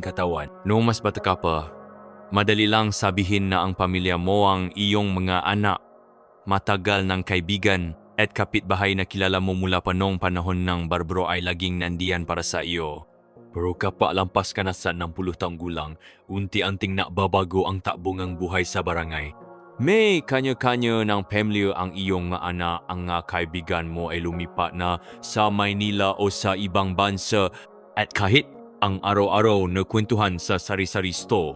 katawan. No mas bata ka pa, madali lang sabihin na ang pamilya mo ang iyong mga anak, matagal ng kaibigan at kapitbahay na kilala mo mula pa noong panahon ng barbaro ay laging nandiyan para sa iyo. Pero kapag lampas ka na sa 60 taong gulang, unti-unting nababago ang takbo ng buhay sa barangay. May kanya-kanya ng pamilya ang iyong mga anak, ang mga kaibigan mo ay lumipat na sa Maynila o sa ibang bansa at kahit ang araw-araw na kwentuhan sa sari-sari store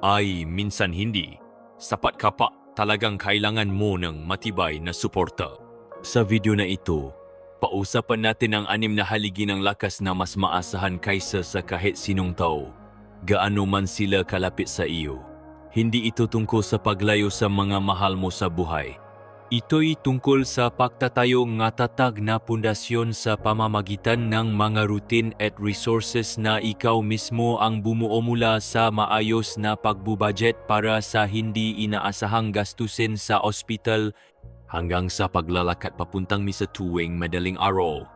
ay minsan hindi. Sapat ka pa, talagang kailangan mo ng matibay na suporta. Sa video na ito, pausapan natin ang 6 na haligi ng lakas na mas maasahan kaysa sa kahit sinong tao. Gaano man sila kalapit sa iyo. Hindi ito tungkol sa paglayo sa mga mahal mo sa buhay. Ito'y tungkol sa pagtatayo ng tatag na pundasyon sa pamamagitan ng mga routine at resources na ikaw mismo ang bumuo mula sa maayos na pagbubudget para sa hindi inaasahang gastusin sa ospital hanggang sa paglalakad papuntang misa tuwing madaling araw.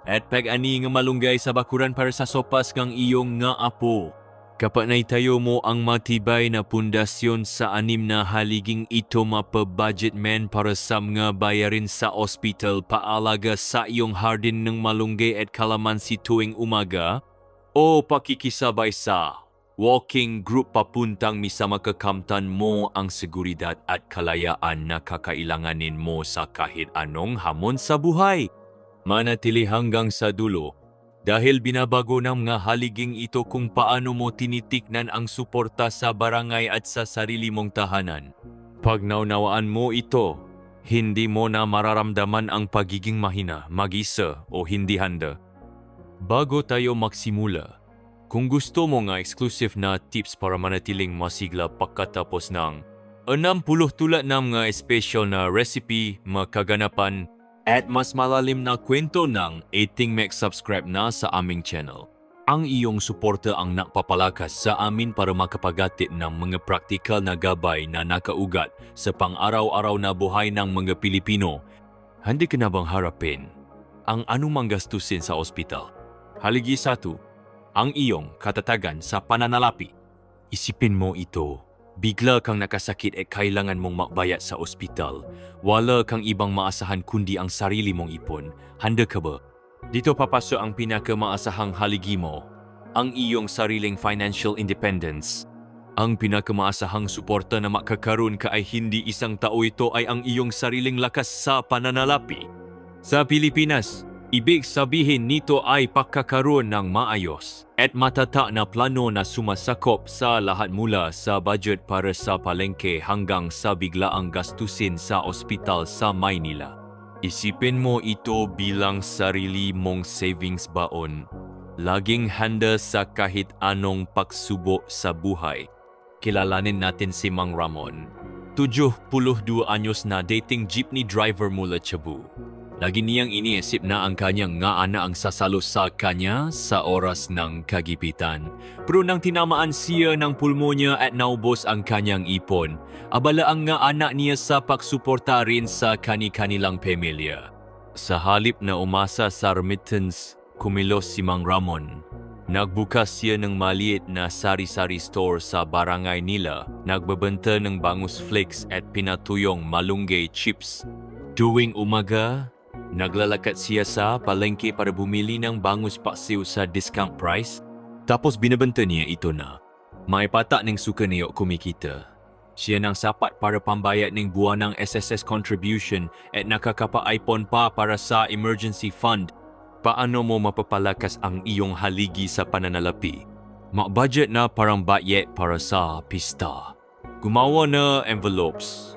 At pag-ani nga malunggay sa bakuran para sa sopas ng iyong nga apo. Kapag naitayo mo ang matibay na pundasyon sa 6 na haliging ito, mapabudget man para sa mga bayarin sa ospital, paalaga sa iyong hardin ng malunggay at kalamansi tuwing umaga, o pakikisabay sa walking group papuntang misa, makakamtan mo ang seguridad at kalayaan na kakailanganin mo sa kahit anong hamon sa buhay. Manatili hanggang sa dulo. Dahil binabago ng mga haliging ito kung paano mo tinitiknan ang suporta sa barangay at sa sarili mong tahanan. Pag naunawaan mo ito, hindi mo na mararamdaman ang pagiging mahina, mag-isa o hindi handa. Bago tayo magsimula, kung gusto mo nga exclusive na tips para manatiling masigla pagkatapos ng 60 tulad ng mga special na recipe, makaganapan, at mas malalim na kwento ng 18 subscribe na sa aming channel. Ang iyong suporta ang nakpapalakas sa amin para makapagatid ng mga praktikal na gabay na nakaugat sa pang-araw-araw na buhay ng mga Pilipino. Handa ka na bang harapin ang anumang gastusin sa ospital? Haligi 1. Ang iyong katatagan sa pananalapi. Isipin mo ito. Bigla kang nakasakit at kailangan mong magbayad sa ospital. Wala kang ibang maasahan kundi ang sarili mong ipon. Handa ka ba? Dito papasok ang pinakamaasahang haligi mo, ang iyong sariling financial independence. Ang pinakamaasahang suporta na makakaroon ka ay hindi isang tao, ito ay ang iyong sariling lakas sa pananalapi. Sa Pilipinas, ibig sabihin nito ay pagkakaroon ng maayos at matatak na plano na sumasakop sa lahat mula sa budget para sa palengke hanggang sa biglaang gastusin sa ospital sa Maynila. Isipin mo ito bilang sarili mong savings baon. Laging handa sa kahit anong pagsubok sa buhay. Kilalanin natin si Mang Ramon. 72 anyos na, dating jeepney driver mula Cebu. Lagi niyang iniisip na ang kanyang nga anak ang sasalo sa kanya sa oras ng kagipitan. Pero nang tinamaan siya ng pulmonya at naubos ang kanyang ipon, abala ang nga anak niya sa pagsuporta rin sa kani-kanilang pamilya. Sa halip na umasa sa remittance, kumilos si Mang Ramon. Nagbukas siya ng maliit na sari-sari store sa barangay nila, nagbebenta ng bangus flakes at pinatuyong malunggay chips. Tuwing umaga, naglalakad siya sa palengke para bumili ng bangus paksiw sa discount price, tapos binibenta niya ito na. May patak ng suka niyo kumikita. Siya nang sapat para pambayad ng buwanang SSS contribution at nakakapa-ipon pa para sa emergency fund. Paano mo mapapalakas ang iyong haligi sa pananalapi? Mag-budget na parang bayet para sa pista. Gumawa na envelopes,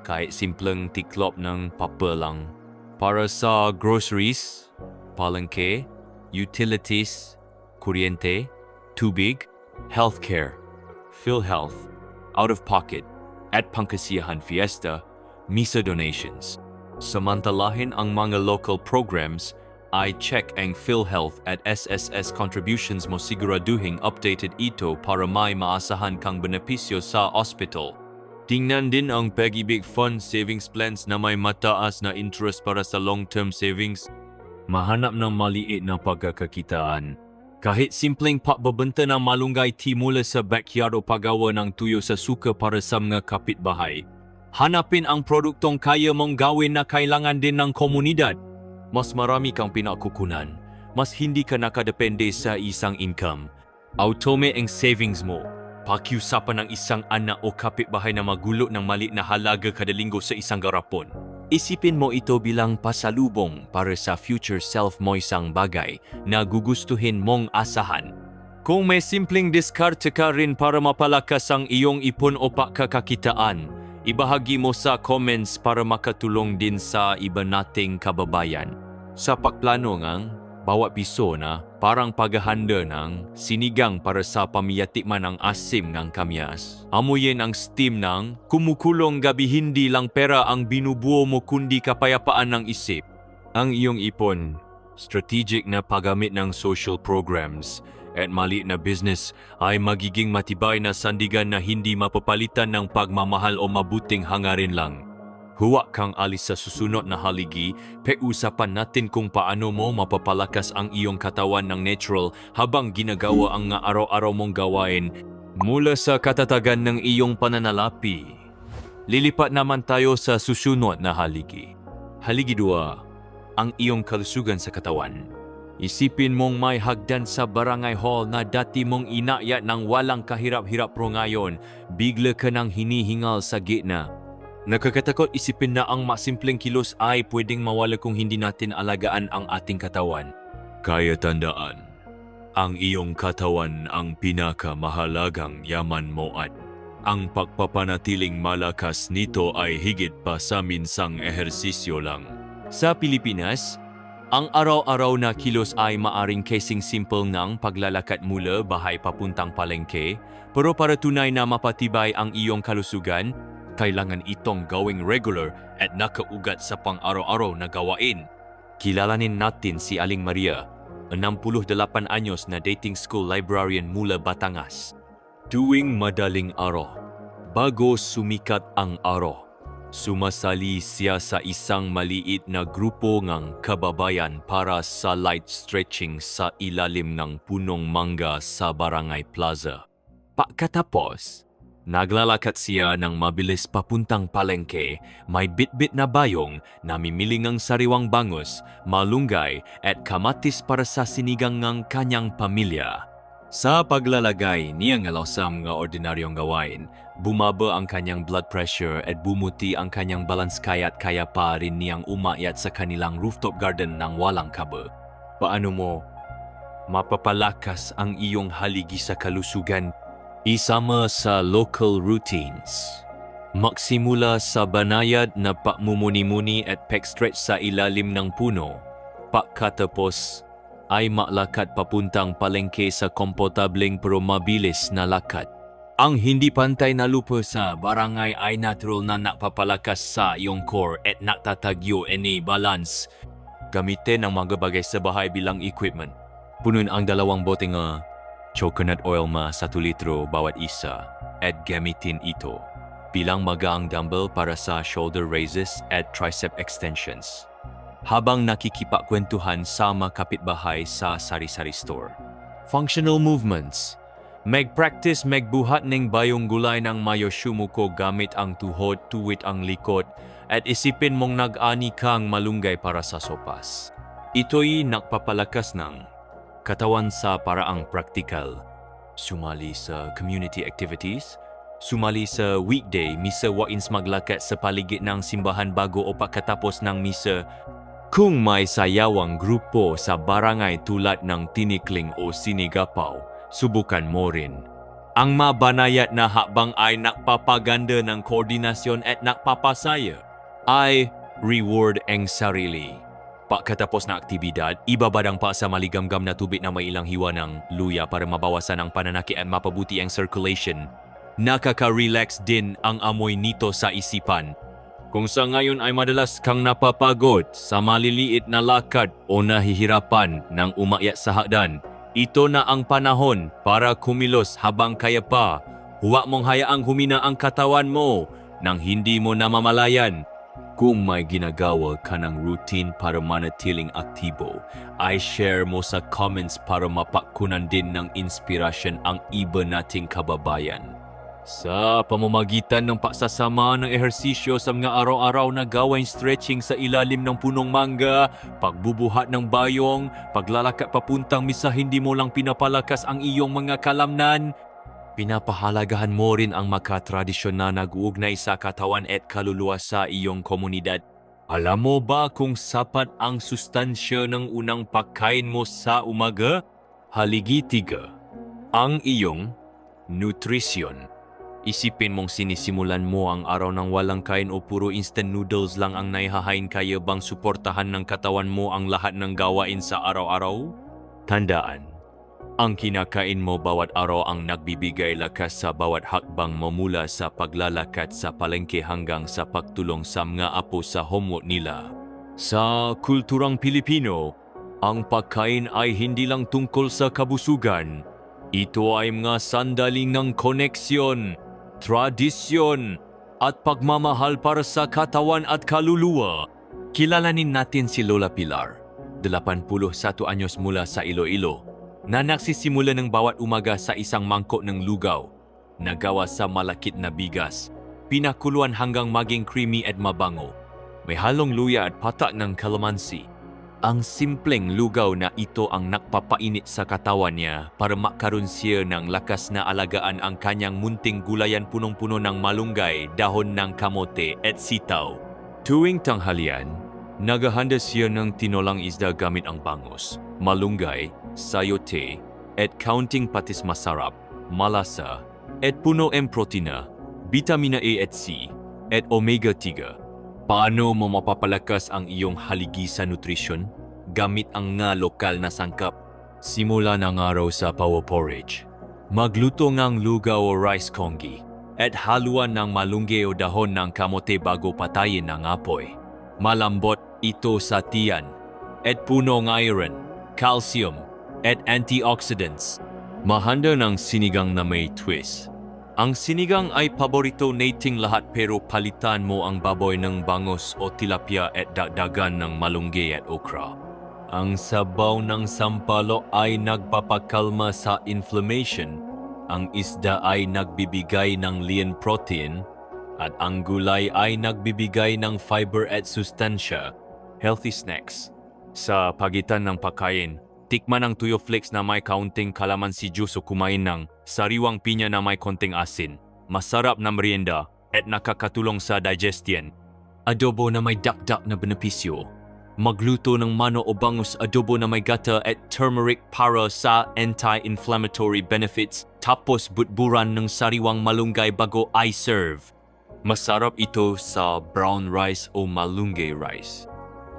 kahit simpleng tiklop ng papel lang, para sa groceries, palengke, utilities, kuryente, tubig, healthcare, PhilHealth, out-of-pocket, at pangkasiyahan fiesta, misa donations. Samantalahin ang mga local programs, ay check ang PhilHealth at SSS contributions mo, siguraduhing updated ito para may maasahan kang benepisyo sa hospital. Tingnan din ang Pag-ibig Fund savings plans na may mataas na interest para sa long-term savings. Mahanap ng maliit na pagkakakitaan. Kahit simpleng pagbebenta ng malunggay timula sa backyard o pagawa ng tuyo sa suka para sa mga kapitbahay. Hanapin ang produktong kaya mong gawin na kailangan din ng komunidad. Mas marami kang pinakukunan, mas hindi ka nakadepende sa isang income. Automate ang savings mo. Pakiusapan ng isang anak o kapitbahay na magulo ng maliit na halaga kada linggo sa isang garapon. Isipin mo ito bilang pasalubong para sa future self mo isang bagay na gugustuhin mong asahan. Kung may simpleng diskarte ka rin para mapalakas ang iyong ipon o pagkakakitaan, ibahagi mo sa comments para makatulong din sa iba nating kababayan. Sa pagplano ng bawat piso na parang paghahanda ng sinigang para sa pamiyatikman ng asim ng kamyas. Amuyin ang steam ng kumukulong gabi, hindi lang pera ang binubuo mo kundi kapayapaan ng isip. Ang iyong ipon, strategic na paggamit ng social programs at maliit na business ay magiging matibay na sandigan na hindi mapapalitan ng pagmamahal o mabuting hangarin lang. Huwag kang alis sa susunod na haligi, pag-usapan natin kung paano mo mapapalakas ang iyong katawan ng natural habang ginagawa ang araw-araw mong gawain mula sa katatagan ng iyong pananalapi. Lilipat naman tayo sa susunod na haligi. Haligi 2, ang iyong kalusugan sa katawan. Isipin mong may hagdan sa barangay hall na dati mong inayat ng walang kahirap-hirap pero ngayon, bigla ka nang hinihingal sa gitna. Nakakatakot isipin na ang masimpleng kilos ay pwedeng mawala kung hindi natin alagaan ang ating katawan. Kaya tandaan, ang iyong katawan ang pinakamahalagang yaman mo at ang pagpapanatiling malakas nito ay higit pa sa minsang ehersisyo lang. Sa Pilipinas, ang araw-araw na kilos ay maaring kasing simple ng paglalakad mula bahay papuntang palengke, pero para tunay na mapatibay ang iyong kalusugan, kailangan itong gawing regular at nakaugat sa pang-araw-araw na gawain. Kilalanin natin si Aling Maria, 68 anyos na dating school librarian mula Batangas. Tuwing madaling araw, bago sumikat ang araw, sumasali siya sa isang maliit na grupo ng kababayan para sa light stretching sa ilalim ng punong mangga sa Barangay Plaza. Pagkatapos, naglalakad siya ng mabilis papuntang palengke, may bitbit na bayong, namimiling ang sariwang bangus, malunggay at kamatis para sa sinigang ng kanyang pamilya. Sa paglalagay niya ngalaw sa mga ordinaryong gawain, bumaba ang kanyang blood pressure at bumuti ang kanyang balance kaya't kaya pa rin niyang umakyat sa kanilang rooftop garden ng walang kaba. Paano mo mapapalakas ang iyong haligi sa kalusugan? Isama sa local routines. Magsimula sa banayad na pagmumuni-muni at pag-stretch sa ilalim ng puno. Pagkatapos ay maglakad papuntang palengke sa komportableng pero mabilis na lakad. Ang hindi pantay na lupa sa barangay ay natural na nakapapalakas sa iyong core at naktatagyo any balance. Gamitin ang mga bagay sa bahay bilang equipment. Punuin ang 2 bote nga coconut oil ma 1 litro bawat isa at gamitin ito bilang magaang dumbbell para sa shoulder raises at tricep extensions. Habang nakikipagkwentuhan sa mga kapitbahay sa sari-sari store. Functional movements. Mag-practice magbuhat ng bayong gulay ng mayo sumuko gamit ang tuhod, tuwid ang likod at isipin mong nag-ani kang malunggay para sa sopas. Ito'y nagpapalakas ng katawan sa paraang praktikal. Sumali sa community activities, sumali sa weekday misa wains maglakad sa paligid ng simbahan bago o pagkatapos ng misa. Kung may sayawang grupo sa barangay tulad ng tinikling o sinigapaw, subukan mo rin. Ang mabanayat na hakbang ay nakpapaganda ng koordinasyon at nakpapasaya ay reward ang sarili. Pagkatapos na aktibidad, ibabadang pa sa maligamgam na tubig na may ilang hiwa ng luya para mabawasan ang pananakit at mapabuti ang circulation. Nakaka-relax din ang amoy nito sa isipan. Kung sa ngayon ay madalas kang napapagod sa maliliit na lakad o nahihirapan ng umakyat sa hagdan, ito na ang panahon para kumilos habang kaya pa. Huwag mong hayaang humina ang katawan mo nang hindi mo namamalayan. Kung may ginagawa ka ng routine para manatiling aktibo, ay share mo sa comments para mapakkunan din ng inspirasyon ang iba nating kababayan. Sa pamamagitan ng pagsasama ng ehersisyo sa mga araw-araw na gawain stretching sa ilalim ng punong mangga, pagbubuhat ng bayong, paglalakad papuntang misa hindi mo lang pinapalakas ang iyong mga kalamnan, pinapahalagahan mo rin ang makatradisyon na nag-uugnay sa katawan at kaluluwa sa iyong komunidad. Alam mo ba kung sapat ang sustansya ng unang pagkain mo sa umaga? Haligi 3. Ang iyong nutrisyon. Isipin mong sinisimulan mo ang araw ng walang kain o puro instant noodles lang ang naihahain, kaya bang suportahan ng katawan mo ang lahat ng gawain sa araw-araw? Tandaan, ang kinakain mo bawat araw ang nagbibigay lakas sa bawat hakbang mo mula sa paglalakad sa palengke hanggang sa pagtulong sa mga apo sa homework nila. Sa kulturang Pilipino, ang pagkain ay hindi lang tungkol sa kabusugan. Ito ay mga sandali ng koneksyon, tradisyon, at pagmamahal para sa katawan at kaluluwa. Kilalanin natin si Lola Pilar, 81 anyos mula sa Iloilo, na nagsisimula ng bawat umaga sa isang mangkok ng lugaw na gawa sa malakit na bigas, pinakuluan hanggang maging creamy at mabango. May halong luya at patak ng kalamansi. Ang simpleng lugaw na ito ang nagpapainit sa katawan niya para makaroon siya ng lakas na alagaan ang kanyang munting gulayan punong-puno ng malunggay, dahon ng kamote at sitaw. Tuwing tanghalian, naghahanda siya ng tinolang isda gamit ang bangus, malunggay, sayote, at kaunting patis masarap, malasa, at puno ng protina, vitamina A at C, at omega-3. Paano mo mapapalakas ang iyong haligi sa nutrisyon? Gamit ang nga lokal na sangkap. Simula ng araw sa power porridge. Magluto ng lugaw o rice congee at haluan ng malunggay o dahon ng kamote bago patayin ng apoy. Malambot ito sa tiyan at puno ng iron, calcium, at antioxidants. Mahanda ng sinigang na may twist. Ang sinigang ay paborito nating lahat, pero palitan mo ang baboy ng bangus o tilapia at dagdagan ng malunggay at okra. Ang sabaw ng sampalok ay nagpapakalma sa inflammation. Ang isda ay nagbibigay ng lean protein at ang gulay ay nagbibigay ng fiber at sustansya. Healthy snacks. Sa pagitan ng pagkain, tikman ang tuyo flakes na may kaunting kalamansi juice o kumain ng sariwang pinya na may konting asin. Masarap na merienda at nakakatulong sa digestion. Adobo na may dakdak na benepisyo. Magluto ng mano o bangus adobo na may gata at turmeric para sa anti-inflammatory benefits, tapos butburan ng sariwang malunggay bago i-serve. Masarap ito sa brown rice o malunggay rice.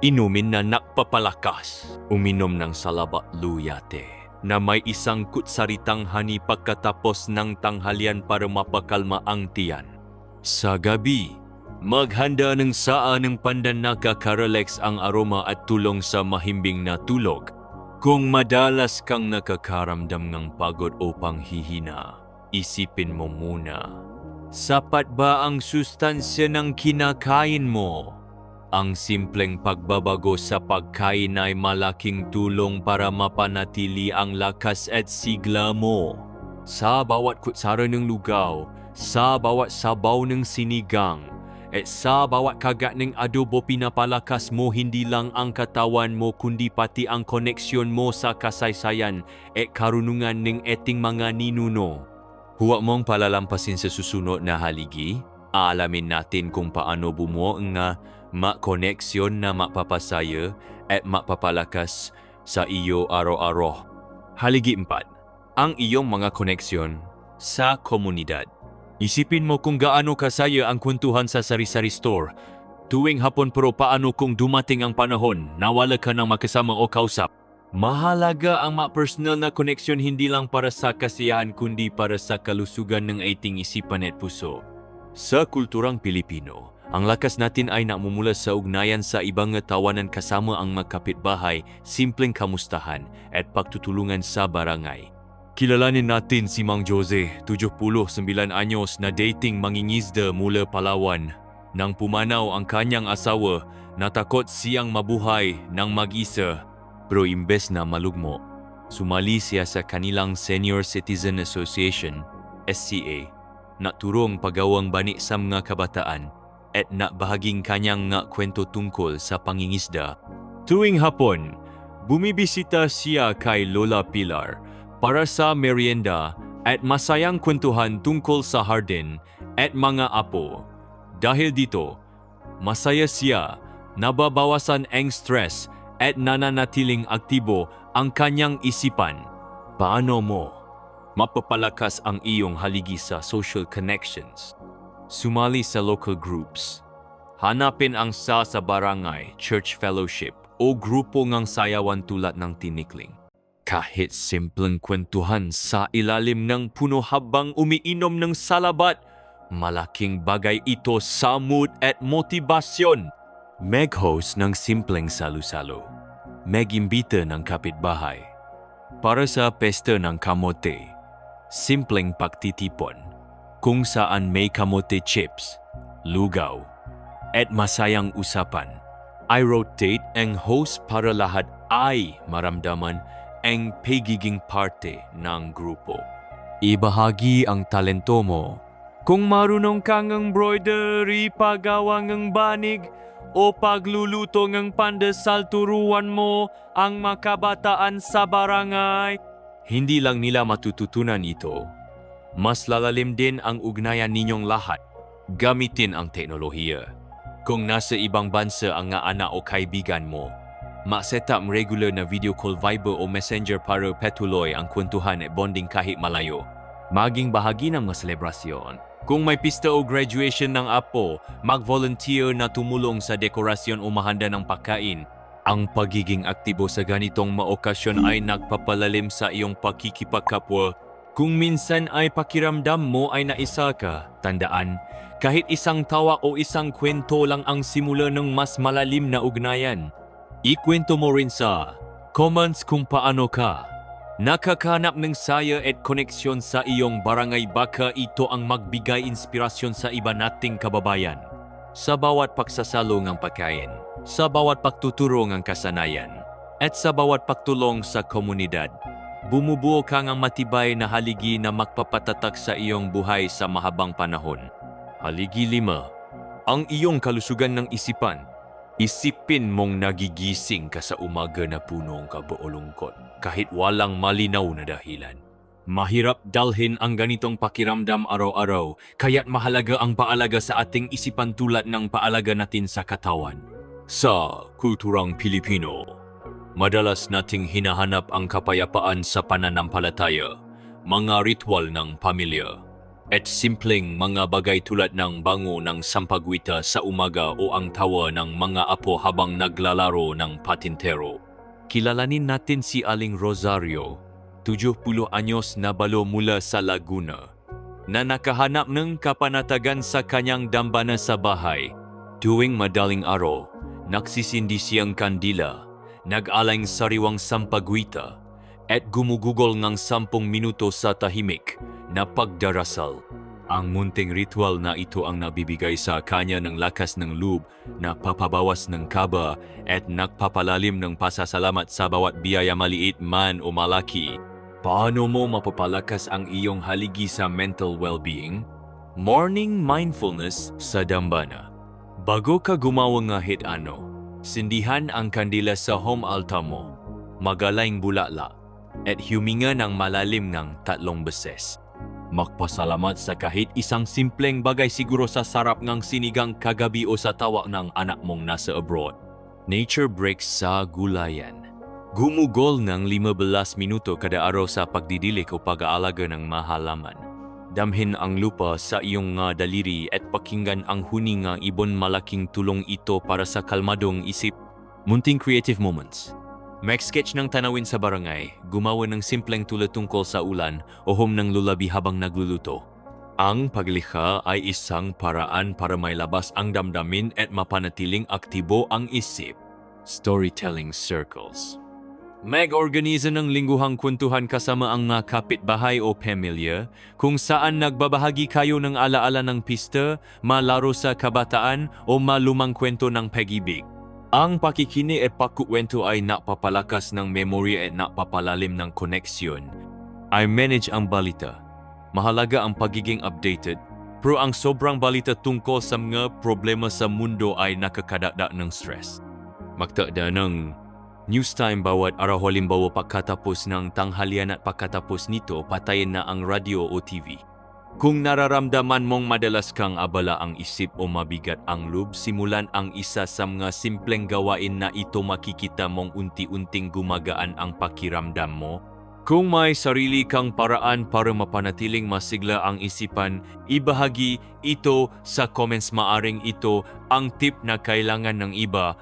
Inumin na nakpapalakas. Uminom ng salabat luyate na may isang kutsaritang honey pagkatapos ng tanghalian para mapakalma ang tiyan. Sa gabi, maghanda ng saa ng pandan na nakaka-relax ang aroma at tulong sa mahimbing na tulog. Kung madalas kang nakakaramdam ng pagod o panghihina, isipin mo muna, sapat ba ang sustansya ng kinakain mo? Ang simpleng pagbabago sa pagkain ay malaking tulong para mapanatili ang lakas at sigla mo. Sa bawat kutsara ng lugaw, sa bawat sabaw ng sinigang, at sa bawat kagat ng adobo, pinapalakas mo hindi lang ang katawan mo kundi pati ang koneksyon mo sa kasaysayan at karunungan ng ating mga ninuno. Huwag mong palalampasin sa susunod na haligi. Aalamin natin kung paano bumuo nga makoneksyon na mapapasaya at mapapalakas sa iyo araw-araw. Haligi 4. Ang iyong mga koneksyon sa komunidad. Isipin mo kung gaano kasaya ang kwentuhan sa sari-sari store. Tuwing hapon, pero paano kung dumating ang panahon na wala ka ng makasama o kausap? Mahalaga ang personal na koneksyon, hindi lang para sa kasiyahan kundi para sa kalusugan ng ating isipan at puso. Sa kulturang Pilipino, ang lakas natin ay namumula sa ugnayan sa ibang tawanan kasama ang mga kapitbahay, simpleng kamustahan at pagtutulungan sa barangay. Kilalanin natin si Mang Jose, 79 anyos na dating mangingisda mula Palawan. Nang pumanaw ang kanyang asawa, natakot siyang mabuhay ng mag-isa. Pero imbes na malugmo, sumali siya sa kanilang Senior Citizen Association, SCA, na turong pagawang bani sa mga kabataan at nakbahaging kanyang nga kwento tungkol sa pangingisda. Tuwing hapon, bumibisita siya kay Lola Pilar para sa merienda at masayang kwentuhan tungkol sa hardin at mga apo. Dahil dito, masaya siya, nababawasan ang stress at nananatiling aktibo ang kanyang isipan. Paano mo mapapalakas ang iyong haligi sa social connections? Sumali sa local groups. Hanapin ang sa barangay, church fellowship o grupo ngang sayawan tulad ng tinikling. Kahit simpleng kwentuhan sa ilalim ng puno habang umiinom ng salabat, malaking bagay ito sa mood at motibasyon. Mag-host ng simpleng salu-salo. Mag-imbita ng kapitbahay. Para sa pesta ng kamote, simpleng pagtitipon, kung saan may kamote chips, lugaw, at masayang usapan. I-rotate ang host para lahat ay maramdaman ang pagiging parte ng grupo. Ibahagi ang talento mo. Kung marunong kang embroidery, paggawa ng banig, o pagluluto ng pandesal, turuan mo ang makabataan sa barangay. Hindi lang nila matututunan ito. Mas lalalim din ang ugnayan ninyong lahat. Gamitin ang teknolohiya. Kung nasa ibang bansa ang nga anak o kaibigan mo, ma-set up regular na video call, Viber o Messenger para patuloy ang kwentuhan at bonding kahit malayo. Maging bahagi ng mga selebrasyon. Kung may pista o graduation ng apo, mag-volunteer na tumulong sa dekorasyon o mahanda ng pagkain. Ang pagiging aktibo sa ganitong maokasyon ay nagpapalalim sa iyong pakikipagkapwa. Kung minsan ay pakiramdam mo ay naisa ka, tandaan, kahit isang tawa o isang kwento lang ang simula ng mas malalim na ugnayan. Ikwento mo rin sa comments kung paano ka nakakahanap ng saya at koneksyon sa iyong barangay, baka ito ang magbigay inspirasyon sa iba nating kababayan. Sa bawat pagsasalo ng pagkain, sa bawat pagtuturo ng kasanayan, at sa bawat pagtulong sa komunidad, bumubuo ka ng matibay na haligi na magpapatatag sa iyong buhay sa mahabang panahon. Haligi 5. Ang iyong kalusugan ng isipan. Isipin mong nagigising ka sa umaga na punong kabuolungkot kahit walang malinaw na dahilan. Mahirap dalhin ang ganitong pakiramdam araw-araw, kaya't mahalaga ang paalaga sa ating isipan tulad ng paalaga natin sa katawan. Sa kulturang Pilipino, madalas nating hinahanap ang kapayapaan sa pananampalataya, mga ritual ng pamilya, at simpleng mga bagay tulad ng bango ng sampagwita sa umaga o ang tawa ng mga apo habang naglalaro ng patintero. Kilalanin natin si Aling Rosario, 70 anyos na balo mula sa Laguna, na nakahanap ng kapanatagan sa kanyang dambana sa bahay. Tuwing madaling araw, nagsisindi siyang kandila, nag-alayng sariwang sampagwita, at gumugugol ng 10 minuto sa tahimik na pagdarasal. Ang munting ritual na ito ang nabibigay sa kanya ng lakas ng loob na papabawas ng kaba at nagpapalalim ng pasasalamat sa bawat biyaya, maliit man o malaki. Paano mo mapapalakas ang iyong haligi sa mental well-being? Morning mindfulness sa dambana. Bago ka gumawa ng kahit ano, sindihan ang kandila sa home altar mo, magalayng bulala, at huminga ng malalim ng 3 beses. Magpasalamat sa kahit isang simpleng bagay, siguro sa sarap ng sinigang kagabi o sa tawa ng anak mong nasa abroad. Nature breaks sa gulayan. Gumugol ng 15 minuto kada araw sa pagdidilik o pag-aalaga ng mahalaman. Damhin ang lupa sa iyong daliri at pakinggan ang huni ng ibon, malaking tulong ito para sa kalmadong isip. Munting creative moments. Mag-sketch ng tanawin sa barangay, gumawa ng simpleng tula tungkol sa ulan o hum ng lulabi habang nagluluto. Ang paglikha ay isang paraan para mailabas ang damdamin at mapanatiling aktibo ang isip. Storytelling circles. Mag-organisa ng lingguhang kwentuhan kasama ang mga kapitbahay o pamilya kung saan nagbabahagi kayo ng alaala ng pista, malaro sa kabataan o malumang kwento ng pag-ibig. Ang pakikinig at pagkukwento ay napapalakas ng memorya at napapalalim ng koneksyon. I manage ang balita. Mahalaga ang pagiging updated, pero ang sobrang balita tungkol sa mga problema sa mundo ay nakakadagdag ng stress. Magtakda ng news time bawat araw, halimbawa pagkatapos ng tanghalian at pagkatapos nito patayin na ang radio o TV. Kung nararamdaman mong madalas kang abala ang isip o mabigat ang loob, simulan ang isa sa mga simpleng gawain na ito, makikita mong unti-unting gumagaan ang pakiramdam mo. Kung may sarili kang paraan para mapanatiling masigla ang isipan, ibahagi ito sa comments. Maaring ito ang tip na kailangan ng iba.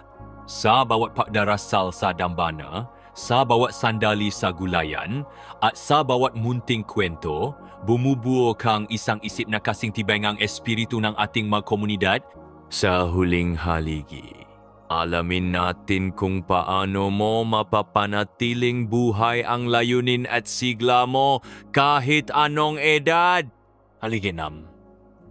Sa bawat pagdarasal sa dambana, sa bawat sandali sa gulayan, at sa bawat munting kwento, bumubuo kang isang isip na kasing tibay ng espiritu ng ating mga komunidad. Sa huling haligi, alamin natin kung paano mo mapapanatiling buhay ang layunin at sigla mo kahit anong edad. Haliginam,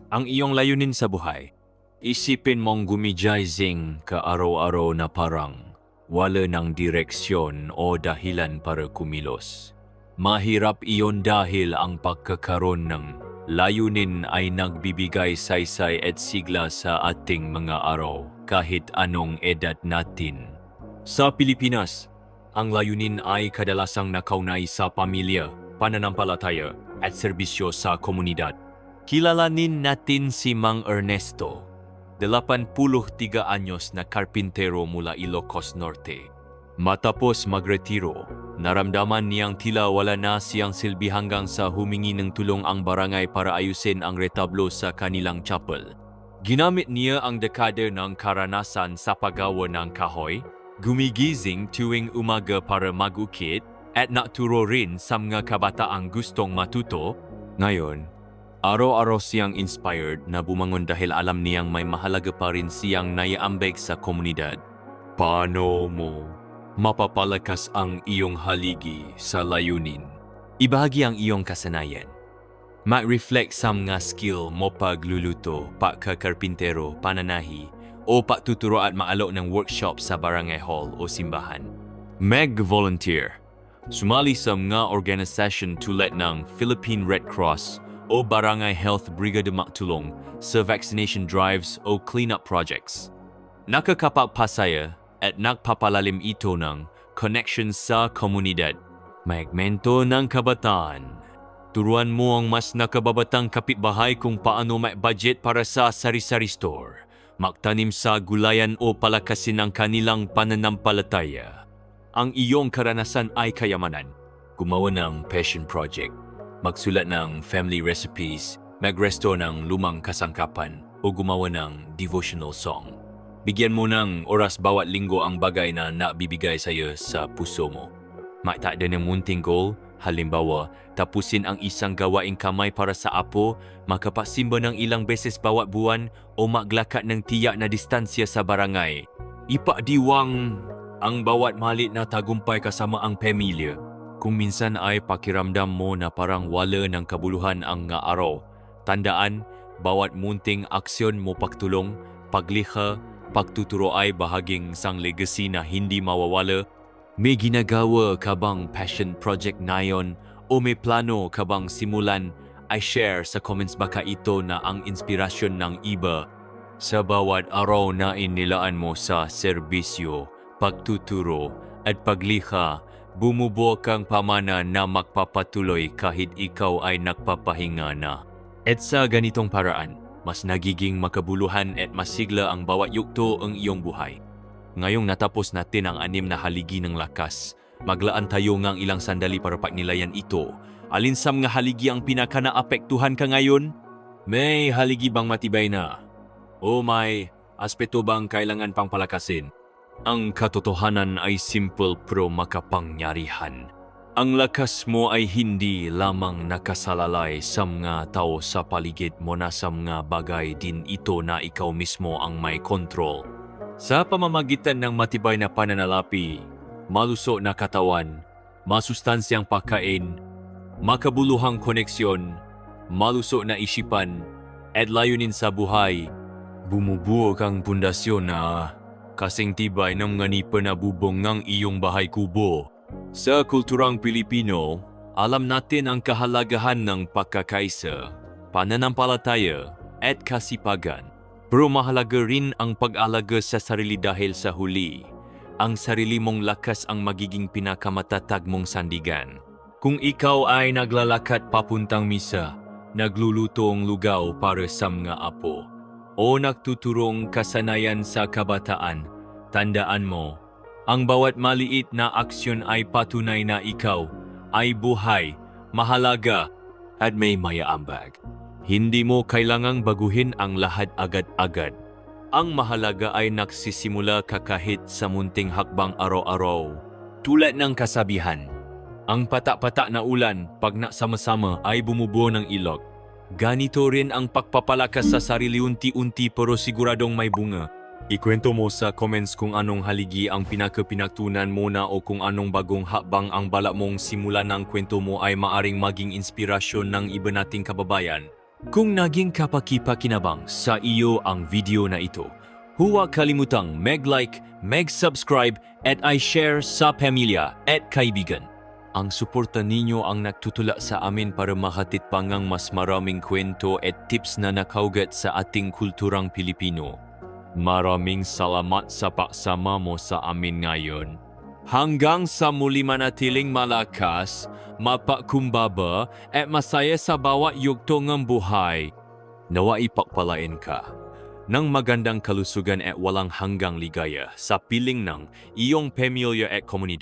ang iyong layunin sa buhay. Isipin mong gumijizing ka araw-araw na parang wala ng direksyon o dahilan para kumilos. Mahirap iyon dahil ang pagkakaroon ng layunin ay nagbibigay saysay at sigla sa ating mga araw kahit anong edad natin. Sa Pilipinas, ang layunin ay kadalasang nakaunay sa pamilya, pananampalataya at serbisyo sa komunidad. Kilalanin natin si Mang Ernesto, 83 anyos na karpintero mula Ilocos Norte. Matapos magretiro, naramdaman niyang tila wala na siyang silbi hanggang sa humingi ng tulong ang barangay para ayusin ang retablo sa kanilang chapel. Ginamit niya ang dekada ng karanasan sa paggawa ng kahoy, gumigising tuwing umaga para magukit, at naturo rin sa mga kabataang gustong matuto. Ngayon, araw-araw siyang inspired na bumangon dahil alam niyang may mahalaga pa rin siyang naiambag sa komunidad. Paano mo mapapalakas ang iyong haligi sa layunin? Ibahagi ang iyong kasanayan. Mag-reflect sa mga skill mo, pagluluto, pagkakarpintero, pananahi, o pagtuturo at maalok ng workshop sa barangay hall o simbahan. Mag-volunteer. Sumali sa mga organisasyon tulad ng Philippine Red Cross o Barangay Health Brigade, magtulong sa vaccination drives o cleanup projects. Nakakapagpasaya at nagpapalalim ito ng connection sa komunidad. Magmento ng kabataan. Turuan mo ang mas nakababatang kapitbahay kung paano may budget para sa sari-sari store. Magtanim sa gulayan o palakasin ang kanilang pananampalataya. Ang iyong karanasan ay kayamanan. Gumawa ng passion project. Magsulat ng family recipes, mag-restore ng lumang kasangkapan, o gumawa ng devotional song. Bigyan mo ng oras bawat linggo ang bagay na nabibigay sa iyo sa puso mo. Magtakda ng munting goal, halimbawa, tapusin ang isang gawaing kamay para sa apo, makapasimba ng ilang beses bawat buwan, o maglakad ng tiyak na distansya sa barangay. Ipagdiwang ang bawat malit na tagumpay kasama ang pamilya. Kung minsan ay pakiramdam mo na parang wala ng kabuluhan ang nga araw, tandaan, bawat munting aksyon mo, pagtulong, paglikha, pagtuturo ay bahaging isang legacy na hindi mawawala. May ginagawa ka bang passion project ngayon o may plano ka bang simulan? Ay share sa comments, baka ito na ang inspirasyon ng iba. Sa bawat araw na inilaan mo sa serbisyo, pagtuturo at paglikha, bumubuo kang pamana na magpapatuloy kahit ikaw ay nagpapahinga na. At sa ganitong paraan, mas nagiging makabuluhan at masigla ang bawat yugto ng iyong buhay. Ngayong natapos natin ang 6 na haligi ng lakas, maglaan tayo ng ilang sandali para pagnilayan ito. Alin sa mga haligi ang pinaka-naapektuhan ka ngayon? May haligi bang matibay na? O may aspeto bang kailangan pang palakasin? Ang katotohanan ay simple pero makapangyarihan. Ang lakas mo ay hindi lamang nakasalalay sa mga tao sa paligid mo, na sa mga bagay din ito na ikaw mismo ang may kontrol. Sa pamamagitan ng matibay na pananalapi, malusog na katawan, masustansyang pagkain, makabuluhang koneksyon, malusog na isipan, at layunin sa buhay. Bumubuo kang pundasyon na kasing tibay ng nganipan na bubong ng iyong bahay kubo. Sa kulturang Pilipino, alam natin ang kahalagahan ng pagkakaisa, pananampalataya, at kasipagan. Pero mahalaga rin ang pag-alaga sa sarili dahil sa huli, ang sarili mong lakas ang magiging pinakamatatag mong sandigan. Kung ikaw ay naglalakad papuntang misa, naglulutong lugaw para sa mga apo, o nagtuturong kasanayan sa kabataan, tandaan mo, ang bawat maliit na aksyon ay patunay na ikaw ay buhay, mahalaga, at may mayaambag. Hindi mo kailangang baguhin ang lahat agad-agad. Ang mahalaga ay nagsisimula ka kahit sa munting hakbang araw-araw. Tulad ng kasabihan, ang patak-patak na ulan pag nasama-sama ay bumubuo ng ilog. Ganito rin ang pagpapalakas sa sarili unti-unti pero siguradong may bunga. Ikwento mo sa comments kung anong haligi ang pinagtunan mo na o kung anong bagong hakbang ang balak mong simulan ng kwento mo ay maaring maging inspirasyon ng iba nating kababayan. Kung naging kapaki-pakinabang sa iyo ang video na ito, huwag kalimutang mag-like, mag-subscribe at i-share sa pamilya at kaibigan. Ang suporta ninyo ang nagtutulak sa amin para mahatid pa ngang mas maraming kwento at tips na nakaugat sa ating kulturang Pilipino. Maraming salamat sa pagsama mo sa amin ngayon. Hanggang sa muli manatiling malakas, mapagkumbaba at masaya sa bawat yugto ng buhay. Nawa ipagpalain ka ng magandang kalusugan at walang hanggang ligaya sa piling ng iyong pamilya at komunidad.